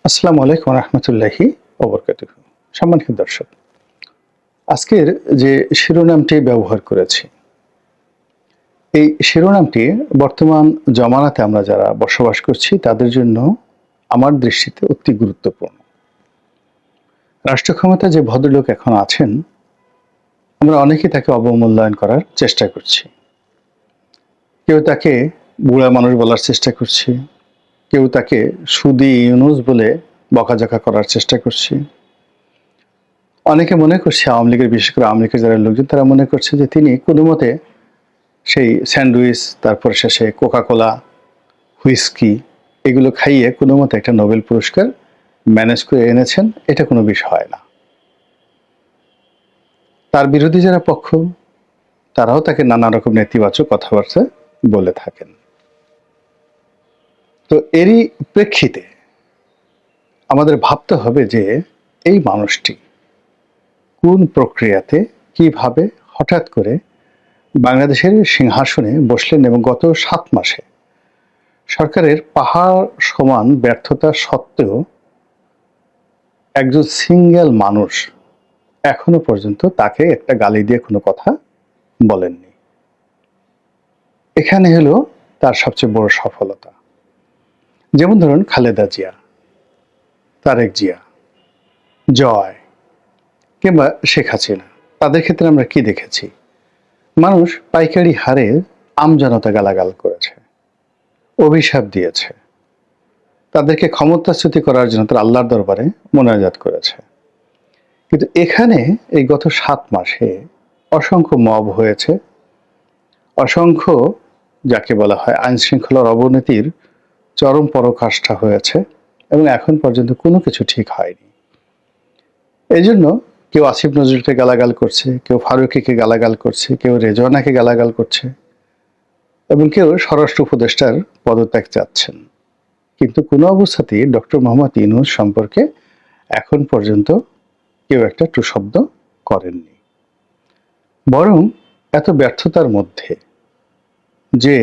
আসসালামু আলাইকুম রহমতুল্লাহি ওবরকাতুহ। সম্মানিত দর্শক, আজকের যে শিরোনামটি ব্যবহার করেছি, এই শিরোনামটি বর্তমান জমানাতে আমরা যারা বসবাস করছি তাদের জন্য আমার দৃষ্টিতে অতি গুরুত্বপূর্ণ। রাষ্ট্র ক্ষমতায় যে ভদ্রলোক এখন আছেন, আমরা অনেকেই তাকে অবমূল্যায়ন করার চেষ্টা করছি। কেউ তাকে বুড়া মানুষ বলার চেষ্টা করছি, কেউ তাকে সুদি ইউনুস বলে বকাঝকা করার চেষ্টা করছি। অনেকে মনে করছে, আওয়ামী লীগের, বিশেষ করে আওয়ামী লীগের যারা লোকজন, তারা মনে করছে যে তিনি কোনো মতে সেই স্যান্ডউইচ, তারপর শেষে কোকা-কোলা, হুইস্কি এগুলো খাইয়ে কোনো মতে একটা নোবেল পুরস্কার ম্যানেজ করে এনেছেন। এটা কোনো বিষয় না। তার বিরোধী যারা পক্ষ, তারাও তাকে নানা রকম নেতিবাচক কথাবার্তা বলে থাকেন। তো এরই প্রেক্ষিতে আমাদের ভাবতে হবে যে এই মানুষটি কোন প্রক্রিয়াতে, কিভাবে হঠাৎ করে বাংলাদেশের সিংহাসনে বসলেন এবং গত ৭ মাসে সরকারের পাহাড় সমান ব্যর্থতা সত্ত্বেও একজন সিঙ্গেল মানুষ এখনো পর্যন্ত তাকে একটা গালি দিয়ে কোনো কথা বলেননি। এখানে হলো তার সবচেয়ে বড় সফলতা। যেমন ধরুন খালেদা জিয়া, তারেক জিয়া, জয় কিংবা শেখ হাসিনা, তাদের ক্ষেত্রে আমরা কি দেখেছি? মানুষ পাইকারি হারে আমজনতা গালাগাল করেছে, অভিশাপ দিয়েছে, তাদেরকে ক্ষমতাচ্যুতি করার জন্য তারা আল্লাহর দরবারে মোনাজাত করেছে। কিন্তু এখানে এই গত ৭ মাসে অসংখ্য মব হয়েছে, অসংখ্য যাকে বলা হয় আইন শৃঙ্খলার অবনতির চরম পরাকাষ্ঠা হয়েছে এবং এখন পর্যন্ত কোনো কিছু ঠিক হয়নি। এই জন্য কেউ আসিফ নজরুলকে গালাগাল করছে, কেউ ফারুকীকে গালাগাল করছে, কেউ রেজওয়ানাকে গালাগাল করছে এবং কেউ স্বরাষ্ট্র উপদেষ্টার পদত্যাগ চাচ্ছেন। কিন্তু কোনো অবস্থাতেই ডক্টর মোহাম্মদ ইউনূস সম্পর্কে এখন পর্যন্ত কেউ একটা টু শব্দ করেননি। বরং এত ব্যর্থতার মধ্যে যে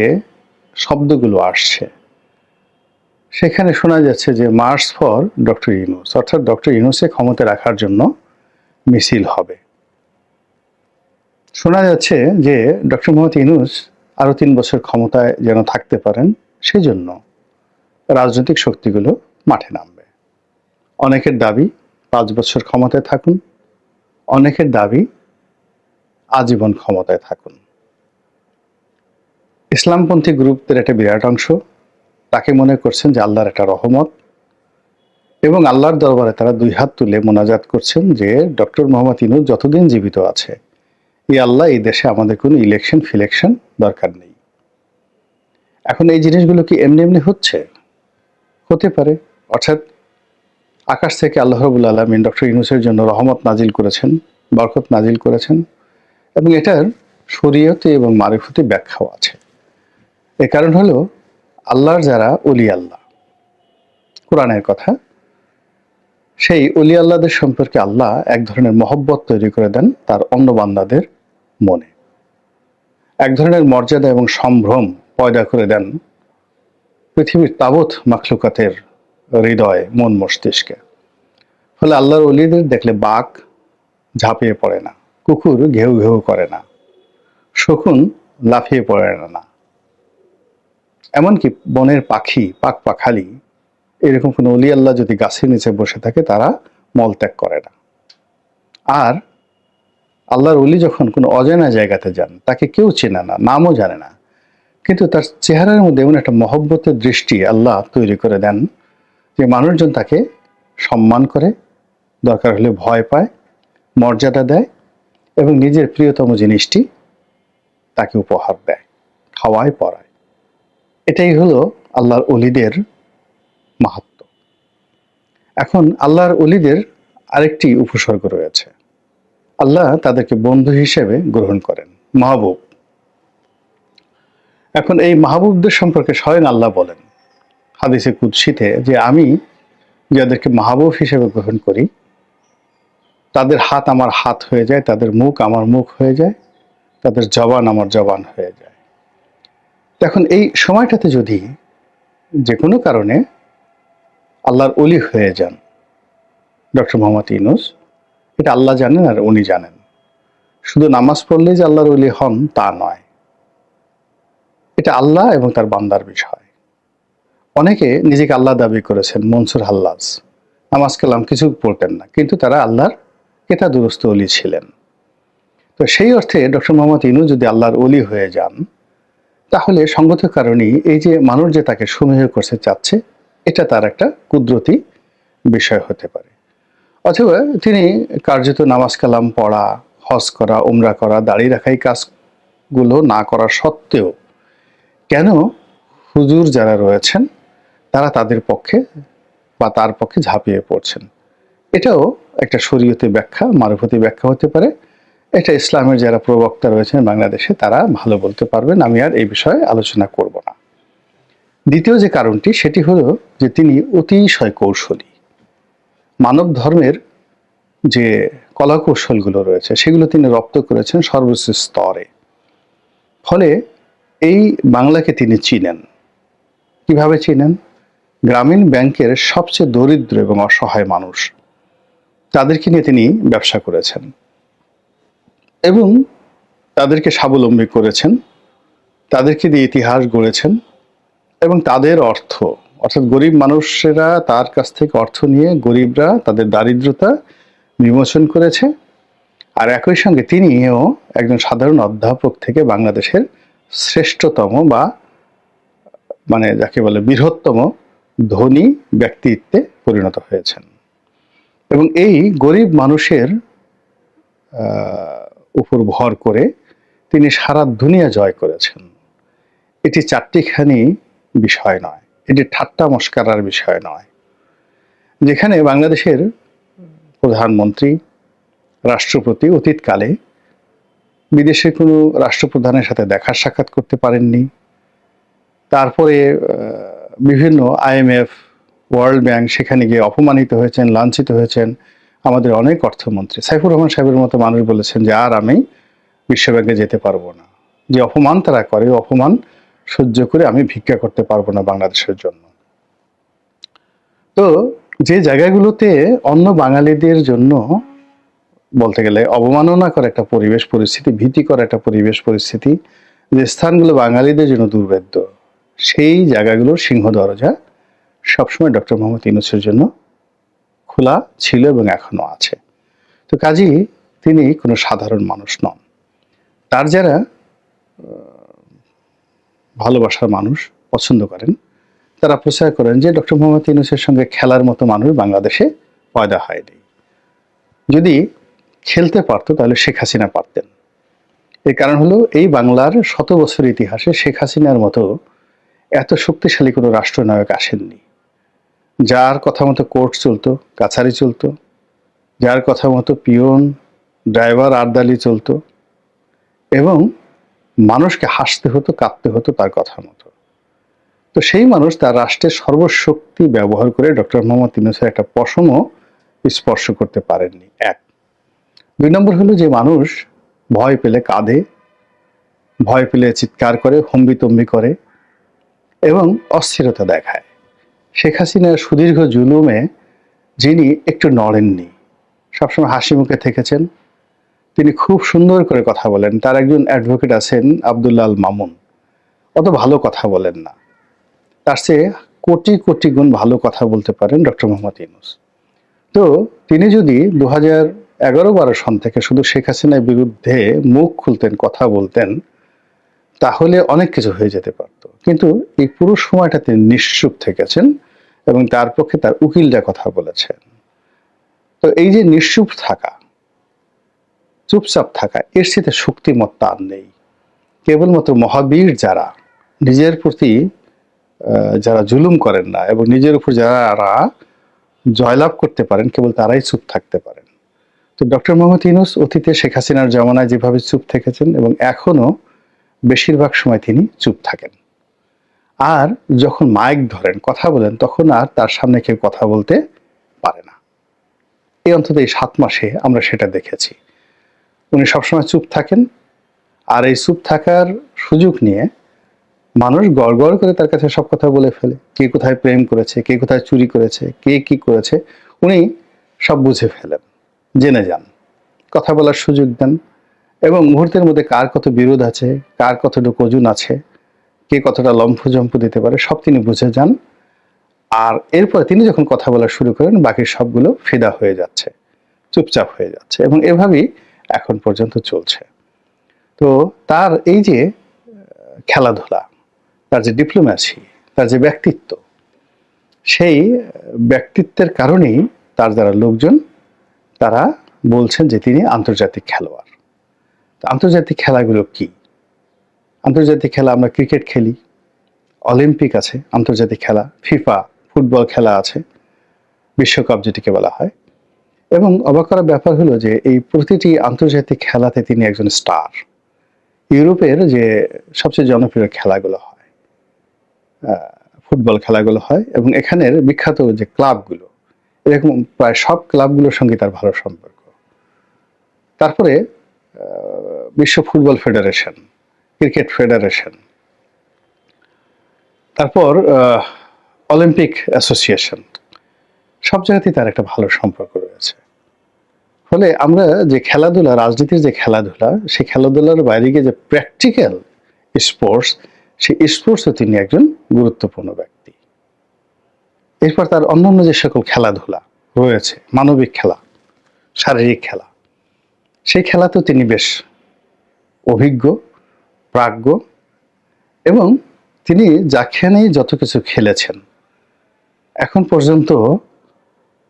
শব্দগুলো আসছে, সেখানে শোনা যাচ্ছে যে মার্চ ফর ডক্টর ইউনূস, অর্থাৎ ডক্টর ইউনূসকে ক্ষমতায় রাখার জন্য মিছিল হবে। শোনা যাচ্ছে যে ডক্টর মোহাম্মদ ইউনূস আরো ৩ বছর ক্ষমতায় যেন থাকতে পারেন, সেজন্য রাজনৈতিক শক্তিগুলো মাঠে নামবে। অনেকের দাবি ৫ বছর ক্ষমতায় থাকুন, অনেকের দাবি আজীবন ক্ষমতায় থাকুন। ইসলামপন্থী গ্রুপদের একটা বিরাট অংশ তাকে মনে করছেন যে আল্লাহর একটা রহমত এবং আল্লাহর দরবারে তারা ২ হাত তুলে মোনাজাত করছেন যে ডক্টর মোহাম্মদ ইউনূস যতদিন জীবিত আছে, এই আল্লাহ এই দেশে আমাদের কোনো ইলেকশন ফিলেকশন দরকার নেই। এখন এই জিনিসগুলো কি এমনি এমনি হচ্ছে? হতে পারে। অর্থাৎ আকাশ থেকে আল্লাহ রাব্বুল আলামিন ডক্টর ইউনূসের জন্য রহমত নাজিল করেছেন, বরকত নাজিল করেছেন এবং এটার শরীয়তে এবং মারিফতে ব্যাখ্যাও আছে। এর কারণ হলো আল্লাহর যারা ওলি আল্লাহ, কোরআনের কথা, সেই ওলি আল্লাহদের সম্পর্কে আল্লাহ এক ধরনের মহব্বত তৈরি করে দেন তার অন্য বান্দাদের মনে, এক ধরনের মর্যাদা এবং সম্ভ্রম পয়দা করে দেন পৃথিবীর তাবৎ মাখলুকাতের হৃদয়, মন, মস্তিষ্কে। ফলে আল্লাহর ওলিদের দেখলে বাঘ ঝাঁপিয়ে পড়ে না, কুকুর ঘেউ ঘেউ করে না, শকুন লাফিয়ে পড়ে না, এমনকি বনের পাখি, পাক পাখালি, এরকম কোনো অলি আল্লাহ যদি গাছের নিচে বসে থাকে, তারা মলত্যাগ করে না। আর আল্লাহর ওলি যখন কোনো অজানা জায়গাতে যান, তাকে কেউ চেনে না, নামও জানে না, কিন্তু তার চেহারার মধ্যে এমন একটা মহব্বতের দৃষ্টি আল্লাহ তৈরি করে দেন যে মানুষজন তাকে সম্মান করে, দরকার হলে ভয় পায়, মর্যাদা দেয় এবং নিজের প্রিয়তম জিনিসটি তাকে উপহার দেয়, খাওয়ায়, পরায়। এটাই হলো আল্লাহর ওলিদের মাহাত্ম্য। এখন আল্লাহর ওলিদের আরেকটি উপসর্গ রয়েছে। আল্লাহ তাদেরকে বন্ধু হিসেবে গ্রহণ করেন, মাহবুব। এখন এই মাহবুবদের সম্পর্কে স্বয়ং আল্লাহ বলেন হাদিসে কুদসিতে যে আমি যাদেরকে মাহবুব হিসেবে গ্রহণ করি, তাদের হাত আমার হাত হয়ে যায়, তাদের মুখ আমার মুখ হয়ে যায়, তাদের জবান আমার জবান হয়ে যায়। এখন এই সময়টাতে যদি যে কোনো কারণে আল্লাহর ওলি হয়ে যান ডক্টর মোহাম্মদ ইউনূস, এটা আল্লাহ জানেন আর উনি জানেন। শুধু নামাজ পড়লেই যে আল্লাহর ওলি হন তা নয়, এটা আল্লাহ এবং তার বান্দার বিষয়। অনেকে নিজেকে আল্লাহ দাবি করেছেন, মনসুর হাল্লাজ নামাজ কালাম কিছু পড়তেন না, কিন্তু তারা আল্লাহর কেতাদুরস্ত ওলি ছিলেন। তো সেই অর্থে ডক্টর মোহাম্মদ ইউনূস যদি আল্লাহর ওলি হয়ে যান, তাহলে সঙ্গত কারণেই এই যে মানুষ যে তাকে সমীহ করতে চাচ্ছে, এটা তার একটা কুদরতি বিষয় হতে পারে। অথবা তিনি কার্যত নামাজ কালাম পড়া, হজ করা, উমরা করা, দাঁড়িয়ে রাখা এই কাজগুলো না করা সত্ত্বেও কেন হুজুর যারা রয়েছেন তারা তাদের পক্ষে বা তার পক্ষে ঝাঁপিয়ে পড়ছেন, এটাও একটা শরীয়তে ব্যাখ্যা, মারফতি ব্যাখ্যা হতে পারে। এটা ইসলামের যারা প্রবক্তা রয়েছেন বাংলাদেশে তারা ভালো বলতে পারবেন, আমি আর এই বিষয়ে আলোচনা করব না। দ্বিতীয় যে কারণটি সেটি হলো যে তিনি অতিশয় কৌশলী। মানব ধর্মের যে কলাকৌশলগুলো রয়েছে সেগুলো তিনি রপ্ত করেছেন সর্বোচ্চ স্তরে। ফলে এই বাংলাকে তিনি চিনেন। কিভাবে চিনেন? গ্রামীণ ব্যাংকের সবচেয়ে দরিদ্র এবং অসহায় মানুষ, তাদেরকে নিয়ে তিনি ব্যবসা করেছেন এবং তাদেরকে স্বাবলম্বী করেছেন, তাদেরকে দিয়ে ইতিহাস গড়েছেন এবং তাদের অর্থ, অর্থাৎ গরিব মানুষেরা তার কাছ থেকে অর্থ নিয়ে গরিবরা তাদের দারিদ্রতা বিমোচন করেছে। আর একই সঙ্গে তিনিও একজন সাধারণ অধ্যাপক থেকে বাংলাদেশের শ্রেষ্ঠতম বা মানে যাকে বলে বৃহত্তম ধনী ব্যক্তিত্বে পরিণত হয়েছেন। এবং এই গরিব মানুষের উপর ভর করে তিনি সারা দুনিয়া জয় করেছেন। এটি চারটিখানি বিষয় নয়, এটি ঠাট্টা মস্করার বিষয় নয়। যেখানে বাংলাদেশের প্রধানমন্ত্রী, রাষ্ট্রপতি অতীতকালে বিদেশের কোনো রাষ্ট্রপ্রধানের সাথে দেখা সাক্ষাৎ করতে পারেননি। তারপরে বিভিন্ন IMF, ওয়ার্ল্ড ব্যাংক, সেখানে গিয়ে অপমানিত হয়েছেন, লাঞ্ছিত হয়েছেন। আমাদের অনেক অর্থমন্ত্রী, সাইফুর রহমান সাহেবের মতো মানুষ বলেছেন যে আর আমি বিশ্বব্যাংকে যেতে পারবো না, যে অপমান তারা করে অপমান সহ্য করে আমি ভিক্ষা করতে পারবো না বাংলাদেশের জন্য। তো যে জায়গাগুলোতে অন্য বাঙালিদের জন্য বলতে গেলে অবমাননা করে একটা পরিবেশ পরিস্থিতি, ভীতিকর একটা পরিবেশ পরিস্থিতি, যে স্থানগুলো বাঙালিদের জন্য দুর্ভেদ্য, সেই জায়গাগুলোর সিংহ দরজা সবসময় ডক্টর মোহাম্মদ ইউনূসের জন্য খোলা ছিল এবং এখনো আছে। তো কাজেই তিনি কোনো সাধারণ মানুষ নন। তার যারা ভালোবাসার মানুষ পছন্দ করেন তারা প্রচার করেন যে ডক্টর মোহাম্মদ ইউনূসের সঙ্গে খেলার মতো মানুষ বাংলাদেশে পয়দা হয়নি। যদি খেলতে পারতো তাহলে শেখ হাসিনা পারতেন। এর কারণ হলো এই বাংলার 100 বছর ইতিহাসে শেখ হাসিনার মতো এত শক্তিশালী কোনো রাষ্ট্রনায়ক আসেননি, যার কথা মতো কোর্ট চলতো, কাছারি চলতো, যার কথা মতো পিয়ন, ড্রাইভার, আর্দালি চলতো এবং মানুষকে হাসতে হতো, কাঁদতে হতো তার কথা মতো। তো সেই মানুষ তার রাষ্ট্রের সর্বশক্তি ব্যবহার করে ডক্টর মোহাম্মদ ইউনূসের একটা পশমও স্পর্শ করতে পারেননি। এক। 2 নম্বর হলো যে মানুষ ভয় পেলে কাঁদে, ভয় পেলে চিৎকার করে, হম্বিতম্বি করে এবং অস্থিরতা দেখায়। শেখ হাসিনার সুদীর্ঘ জুলুমে যিনি একটু নড়েননি, সবসময় হাসি মুখে থেকেছেন, তিনি খুব সুন্দর করে কথা বলেন। তার একজন অ্যাডভোকেট আছেন আব্দুল্লাহ আল মামুন, অত ভালো কথা বলেন না, তার চেয়ে কোটি কোটি গুণ ভালো কথা বলতে পারেন ডক্টর মোহাম্মদ ইউনূস। তো তিনি যদি 2011-12 সন থেকে শুধু শেখ হাসিনার বিরুদ্ধে মুখ খুলতেন, কথা বলতেন, তাহলে অনেক কিছু হয়ে যেতে পারত। কিন্তু এই পুরো সময়টা তিনি নিশ্চুপ থেকেছেন এবং তার পক্ষে তার উকিলরা কথা বলেছেন। তো এই যে নিশ্চুপ থাকা, চুপচাপ থাকা, এর সাথে শক্তিমত্তা আর নেই। কেবলমাত্র মহাবীর যারা নিজের প্রতি যারা জুলুম করেন না এবং নিজের উপর যারা জয়লাভ করতে পারেন, কেবল তারাই চুপ থাকতে পারেন। তো ডক্টর মোহাম্মদ ইউনূস অতীতে শেখ হাসিনার জমানায় যেভাবে চুপ থেকেছেন এবং এখনো বেশিরভাগ সময় তিনি চুপ থাকেন। আর যখন মাইক ধরেন, কথা বলেন, তখন আর তার সামনে কেউ কথা বলতে পারে না। এই অন্তত এই 7 মাসে আমরা সেটা দেখেছি। উনি সবসময় চুপ থাকেন আর এই চুপ থাকার সুযোগ নিয়ে মানুষ গড় গড় করে তার কাছে সব কথা বলে ফেলে, কে কোথায় প্রেম করেছে, কে কোথায় চুরি করেছে, কে কি করেছে, উনি সব বুঝে ফেলেন, জেনে যান, কথা বলার সুযোগ দেন, এবং মুহূর্তের মধ্যে কার কত বিরোধ আছে, কার কতটুকু ওজন আছে, কে কতটা লম্ফ-জম্প দিতে পারে, সব তিনি বুঝে যান। আর এরপরে তিনি যখন কথা বলা শুরু করেন, বাকি সবগুলো ফিদা হয়ে যাচ্ছে, চুপচাপ হয়ে যাচ্ছে, এবং এভাবেই এখন পর্যন্ত চলছে। তো তার এই যে খেলাধুলা, তার যে ডিপ্লোম্যাসি, তার যে ব্যক্তিত্ব, সেই ব্যক্তিত্বের কারণেই তার যারা লোকজন তারা বলছেন যে তিনি আন্তর্জাতিক খেলোয়াড়। তো আন্তর্জাতিক খেলাগুলো কি? আন্তর্জাতিক খেলা আমরা ক্রিকেট খেলি, অলিম্পিক আছে আন্তর্জাতিক খেলা, ফিফা ফুটবল খেলা আছে, বিশ্বকাপ যেটিকে বলা হয়। এবং অবাক করার ব্যাপার হলো যে এই প্রতিটি আন্তর্জাতিক খেলাতে তিনি একজন স্টার। ইউরোপের যে সবচেয়ে জনপ্রিয় খেলাগুলো হয়, ফুটবল খেলাগুলো হয়, এবং এখানের বিখ্যাত যে ক্লাবগুলো, এরকম প্রায় সব ক্লাবগুলোর সঙ্গে তার ভালো সম্পর্ক। তারপরে বিশ্ব ফুটবল ফেডারেশন, ক্রিকেট ফেডারেশন, তারপর অলিম্পিক অ্যাসোসিয়েশন, সব জায়গাতেই তার একটা ভালো সম্পর্ক রয়েছে। ফলে আমরা যে খেলাধুলা, রাজনীতির যে খেলাধুলা, সেই খেলাধুলার বাইরে গিয়ে যে প্র্যাকটিক্যাল স্পোর্টস, সেই স্পোর্টসও তিনি একজন গুরুত্বপূর্ণ ব্যক্তি। এরপর তার অন্যান্য যে সকল খেলাধুলা রয়েছে, মানবিক খেলা, শারীরিক খেলা, সেই খেলাতেও তিনি বেশ অভিজ্ঞ, প্রাজ্ঞ, এবং তিনি যেখানেই যত কিছু খেলেছেন, এখন পর্যন্ত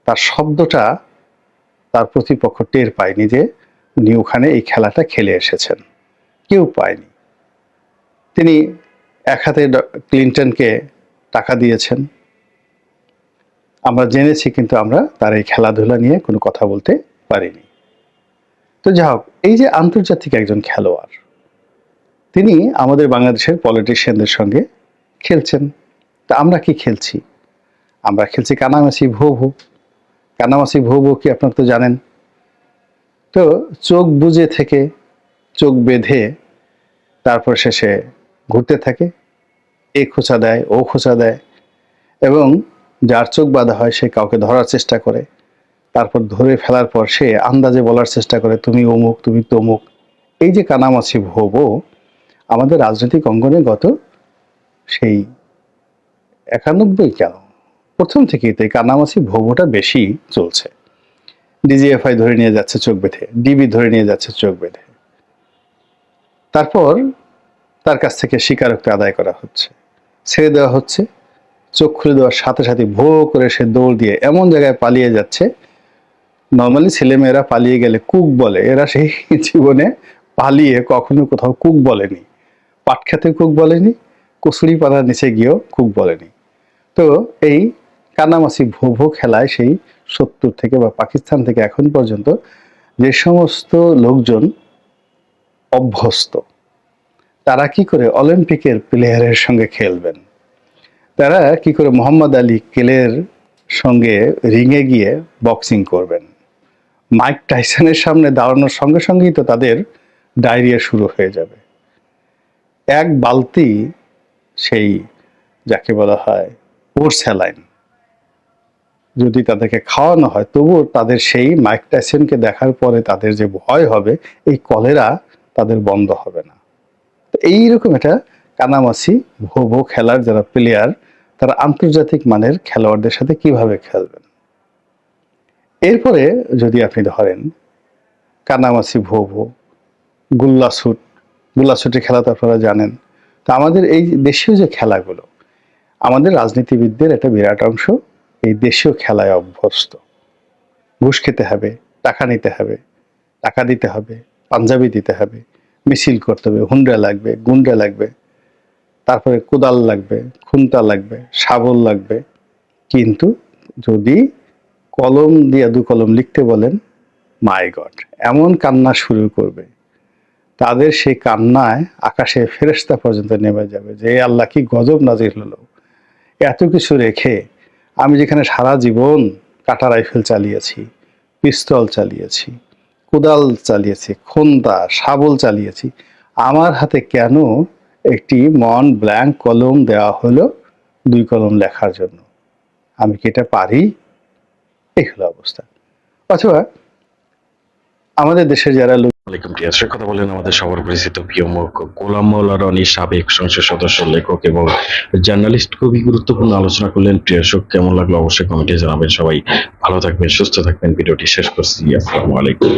তার শব্দটা তার প্রতিপক্ষ টের পায়নি যে উনি ওখানে এই খেলাটা খেলে এসেছেন, কেউ পায়নি। তিনি এক হাতে ক্লিনটনকে টাকা দিয়েছেন, আমরা জেনেছি, কিন্তু আমরা তার এই খেলাধুলা নিয়ে কোনো কথা বলতে পারিনি। তো যাই হোক, এই যে আন্তর্জাতিক একজন খেলোয়াড়, তিনি আমাদের বাংলাদেশের পলিটিশিয়ানদের সঙ্গে খেলছেন। তা আমরা কি খেলছি? আমরা খেলছি কানামাছি ভো ভো। কানামাছি ভো ভো কি আপনারা তো জানেন। তো চোখ বুজে থেকে চোখ বেঁধে তারপর শেষে ঘুরতে থাকে, এ খোঁচা দেয়, ও খোঁচা দেয়, এবং যার চোখ বাঁধা হয় সে কাউকে ধরার চেষ্টা করে, তারপর ধরে ফেলার পর সে আন্দাজে বলার চেষ্টা করে তুমি অমুক, তুমি তমুক। এই যে কানামাছি ভো ভো আমাদের রাজনৈতিক অঙ্গনে গত সেই 91 কেন, প্রথম থেকেই তো এই কানামাছি ভোভোটা বেশি চলছে। ডিজিএফআই ধরে নিয়ে যাচ্ছে চোখ বেঁধে, ডিবি ধরে নিয়ে যাচ্ছে চোখ বেঁধে, তারপর তার কাছ থেকে স্বীকারোক্তি আদায় করা হচ্ছে, ছেড়ে দেওয়া হচ্ছে, চোখ খুলে দেওয়ার সাথে সাথে ভো করে সে দৌড় দিয়ে এমন জায়গায় পালিয়ে যাচ্ছে, নর্মালি ছেলেমেয়েরা পালিয়ে গেলে কুক বলে, এরা সেই জীবনে পালিয়ে কখনো কোথাও কুক বলেনি, পাট খেতে কুক বলেনি, কচুরি পাতার নিচে গিয়েও কুক বলেনি। তো এই কানামাছি ভো ভো খেলায় সেই 70 থেকে বা পাকিস্তান থেকে এখন পর্যন্ত যে সমস্ত লোকজন অভ্যস্ত, তারা কি করে অলিম্পিকের প্লেয়ারের সঙ্গে খেলবেন, তারা কি করে মোহাম্মদ আলী কেলের সঙ্গে রিংয়ে গিয়ে বক্সিং করবেন, মাইক টাইসনের সামনে দাঁড়ানোর সঙ্গে সঙ্গেই তো তাদের ডায়রিয়া শুরু হয়ে যাবে। এক বালতি সেই যাকে বলা হয় ওর স্যালাইন যদি তাদেরকে খাওয়ানো হয়, তবুও তাদের সেই মাইক টাইসনকে দেখার পরে তাদের যে ভয় হবে, এই কলেরা তাদের বন্ধ হবে না। তো এইরকম একটা কানামাছি ভো ভো খেলার যারা প্লেয়ার, তারা আন্তর্জাতিক মানের খেলোয়াড়দের সাথে কিভাবে খেলবেন। এরপরে যদি আপনি ধরেন কানামাছি ভো ভো, গুল্লাছুট, গুল্লাছুটের খেলা তো আপনারা জানেন। তো আমাদের এই দেশীয় যে খেলাগুলো, আমাদের রাজনীতিবিদদের একটা বিরাট অংশ এই দেশীয় খেলায় অভ্যস্ত। ঘুষ খেতে হবে, টাকা নিতে হবে, টাকা দিতে হবে, পাঞ্জাবি দিতে হবে, মিছিল করতে হবে, হুন্ডা লাগবে, গুন্ডা লাগবে, তারপরে কোদাল লাগবে, খুন্তা লাগবে, শাবল লাগবে। কিন্তু যদি কলম দিয়ে দু কলম লিখতে বলেন, মাই গড, এমন কান্না শুরু করবে, তাদের সেই কান্নায় আকাশে ফেরেশতা পর্যন্ত নেমে যাবে যে আল্লাহ কি গজব নাজিল হলো। এত কিছু রেখে আমি যেখানে সারা জীবন কাটা রাইফেল চালিয়েছি, পিস্তল চালিয়েছি, কোদাল চালিয়েছি, খোন্দা শাবল চালিয়েছি, আমার হাতে কেন একটি মন ব্ল্যাঙ্ক কলম দেওয়া হলো 2 কলম লেখার জন্য। আমি কি এটা পারি? এই হলো অবস্থা। অথবা আমাদের দেশের যারা ওয়ালাইকুম টিয়াসের কথা বলেন আমাদের সবার পরিচিত প্রিয় মুখ গোলাম মাওলা রনি, সাবেক সংসদ সদস্য, লেখক এবং জার্নালিস্ট। খুবই গুরুত্বপূর্ণ আলোচনা করলেন। প্রিয়সক কেমন লাগলো অবশ্যই কমেন্টে জানাবেন। সবাই ভালো থাকবেন, সুস্থ থাকবেন। ভিডিওটি শেষ করছি। আসসালামু আলাইকুম।